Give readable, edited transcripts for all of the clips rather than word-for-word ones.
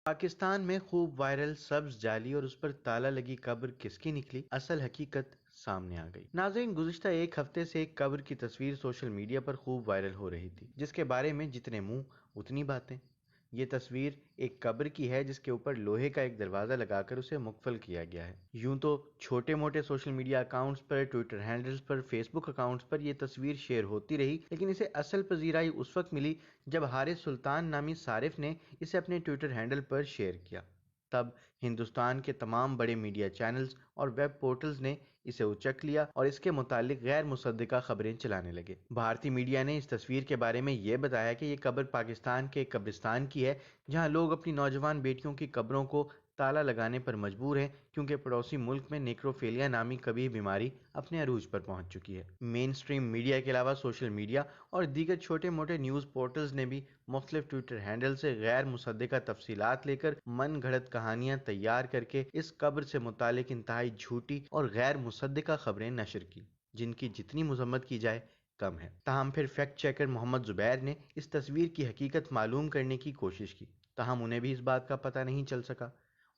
پاکستان میں خوب وائرل سبز جعلی اور اس پر تالا لگی قبر کس کی نکلی، اصل حقیقت سامنے آ گئی۔ ناظرین، گزشتہ ایک ہفتے سے ایک قبر کی تصویر سوشل میڈیا پر خوب وائرل ہو رہی تھی، جس کے بارے میں جتنے منہ اتنی باتیں۔ یہ تصویر ایک قبر کی ہے جس کے اوپر لوہے کا ایک دروازہ لگا کر اسے مقفل کیا گیا ہے۔ یوں تو چھوٹے موٹے سوشل میڈیا اکاؤنٹس پر، ٹویٹر ہینڈلز پر، فیس بک اکاؤنٹس پر یہ تصویر شیئر ہوتی رہی، لیکن اسے اصل پذیرائی اس وقت ملی جب حارث سلطان نامی صارف نے اسے اپنے ٹویٹر ہینڈل پر شیئر کیا۔ تب ہندوستان کے تمام بڑے میڈیا چینلز اور ویب پورٹلز نے اسے اچک لیا اور اس کے متعلق غیر مصدقہ خبریں چلانے لگے۔ بھارتی میڈیا نے اس تصویر کے بارے میں یہ بتایا کہ یہ قبر پاکستان کے قبرستان کی ہے، جہاں لوگ اپنی نوجوان بیٹیوں کی قبروں کو تالا لگانے پر مجبور ہیں کیونکہ پڑوسی ملک میں نیکروفیلیا نامی قبیح بیماری اپنے عروج پر پہنچ چکی ہے۔ مین سٹریم میڈیا کے علاوہ سوشل میڈیا اور دیگر چھوٹے موٹے نیوز پورٹلز نے بھی مختلف ٹویٹر ہینڈل سے غیر مصدقہ تفصیلات لے کر من گھڑت کہانیاں تیار کر کے اس قبر سے متعلق انتہائی جھوٹی اور غیر مصدقہ خبریں نشر کی، جن کی جتنی مذمت کی جائے کم ہے۔ تاہم پھر فیکٹ چیکر محمد زبیر نے اس تصویر کی حقیقت معلوم کرنے کی کوشش کی، تاہم انہیں بھی اس بات کا پتہ نہیں چل سکا۔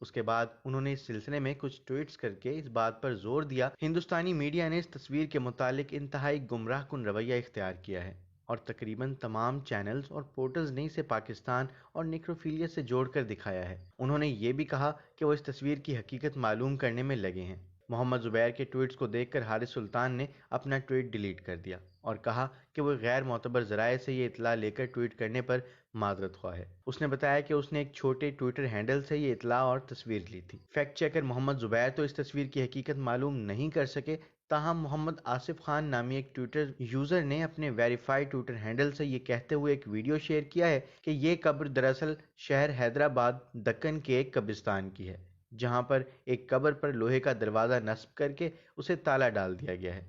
اس کے بعد انہوں نے اس سلسلے میں کچھ ٹویٹس کر کے اس بات پر زور دیا ہندوستانی میڈیا نے اس تصویر کے متعلق انتہائی گمراہ کن رویہ اختیار کیا ہے، اور تقریباً تمام چینلز اور پورٹلز نے اسے پاکستان اور نیکروفیلیا سے جوڑ کر دکھایا ہے۔ انہوں نے یہ بھی کہا کہ وہ اس تصویر کی حقیقت معلوم کرنے میں لگے ہیں۔ محمد زبیر کے ٹویٹس کو دیکھ کر حارث سلطان نے اپنا ٹویٹ ڈیلیٹ کر دیا اور کہا کہ وہ غیر معتبر ذرائع سے یہ اطلاع لے کر ٹویٹ کرنے پر معذرت خواہ ہے۔ اس نے بتایا کہ اس نے ایک چھوٹے ٹویٹر ہینڈل سے یہ اطلاع اور تصویر لی تھی۔ فیکٹ چیکر محمد زبیر تو اس تصویر کی حقیقت معلوم نہیں کر سکے، تاہم محمد آصف خان نامی ایک ٹویٹر یوزر نے اپنے ویریفائیڈ ٹویٹر ہینڈل سے یہ کہتے ہوئے ایک ویڈیو شیئر کیا ہے کہ یہ قبر دراصل شہر حیدرآباد دکن کے ایک قبرستان کی ہے، جہاں پر ایک قبر پر لوہے کا دروازہ نصب کر کے اسے تالا ڈال دیا گیا ہے۔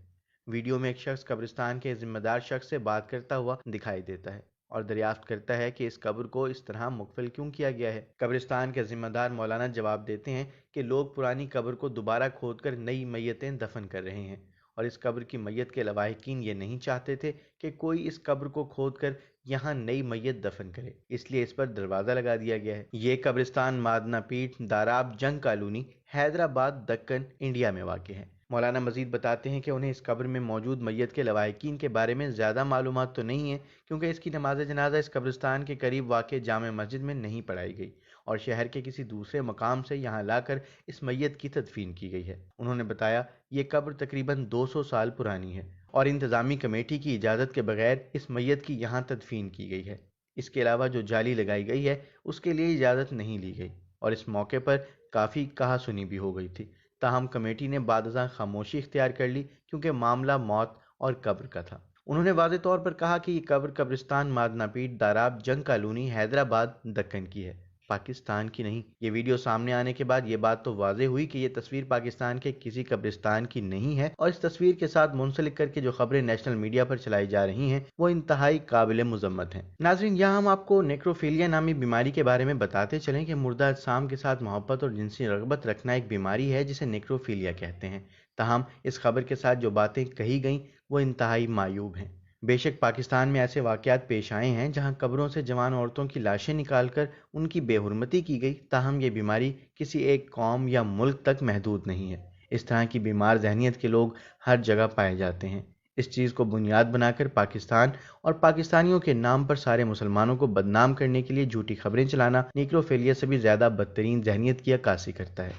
ویڈیو میں ایک شخص قبرستان کے ذمہ دار شخص سے بات کرتا ہوا دکھائی دیتا ہے اور دریافت کرتا ہے کہ اس قبر کو اس طرح مقفل کیوں کیا گیا ہے۔ قبرستان کے ذمہ دار مولانا جواب دیتے ہیں کہ لوگ پرانی قبر کو دوبارہ کھود کر نئی میتیں دفن کر رہے ہیں، اور اس قبر کی میت کے لواحقین یہ نہیں چاہتے تھے کہ کوئی اس قبر کو کھود کر یہاں نئی میت دفن کرے، اس لیے اس پر دروازہ لگا دیا گیا ہے۔ یہ قبرستان مادنا پیٹ، داراب جنگ کالونی، حیدرآباد دکن، انڈیا میں واقع ہے۔ مولانا مزید بتاتے ہیں کہ انہیں اس قبر میں موجود میت کے لواحقین کے بارے میں زیادہ معلومات تو نہیں ہیں، کیونکہ اس کی نماز جنازہ اس قبرستان کے قریب واقع جامع مسجد میں نہیں پڑھائی گئی اور شہر کے کسی دوسرے مقام سے یہاں لا کر اس میت کی تدفین کی گئی ہے۔ انہوں نے بتایا یہ قبر تقریباً 200 سال پرانی ہے اور انتظامی کمیٹی کی اجازت کے بغیر اس میت کی یہاں تدفین کی گئی ہے۔ اس کے علاوہ جو جالی لگائی گئی ہے اس کے لیے اجازت نہیں لی گئی اور اس موقع پر کافی کہا سنی بھی ہو گئی تھی، تاہم کمیٹی نے بعد ازاں خاموشی اختیار کر لی کیونکہ معاملہ موت اور قبر کا تھا۔ انہوں نے واضح طور پر کہا کہ یہ قبر قبرستان مادنا پیٹ، داراب جنگ کالونی، حیدرآباد دکن کی ہے، پاکستان کی نہیں۔ یہ ویڈیو سامنے آنے کے بعد یہ بات تو واضح ہوئی کہ یہ تصویر پاکستان کے کسی قبرستان کی نہیں ہے، اور اس تصویر کے ساتھ منسلک کر کے جو خبریں نیشنل میڈیا پر چلائی جا رہی ہیں وہ انتہائی قابل مذمت ہیں۔ ناظرین، یہاں ہم آپ کو نیکروفیلیا نامی بیماری کے بارے میں بتاتے چلیں کہ مردہ اجسام کے ساتھ محبت اور جنسی رغبت رکھنا ایک بیماری ہے جسے نیکروفیلیا کہتے ہیں۔ تاہم اس خبر کے ساتھ جو باتیں کہی گئیں وہ انتہائی معیوب ہیں۔ بے شک پاکستان میں ایسے واقعات پیش آئے ہیں جہاں قبروں سے جوان عورتوں کی لاشیں نکال کر ان کی بے حرمتی کی گئی، تاہم یہ بیماری کسی ایک قوم یا ملک تک محدود نہیں ہے۔ اس طرح کی بیمار ذہنیت کے لوگ ہر جگہ پائے جاتے ہیں۔ اس چیز کو بنیاد بنا کر پاکستان اور پاکستانیوں کے نام پر سارے مسلمانوں کو بدنام کرنے کے لیے جھوٹی خبریں چلانا نیکروفیلیا سے بھی زیادہ بدترین ذہنیت کی عکاسی کرتا ہے،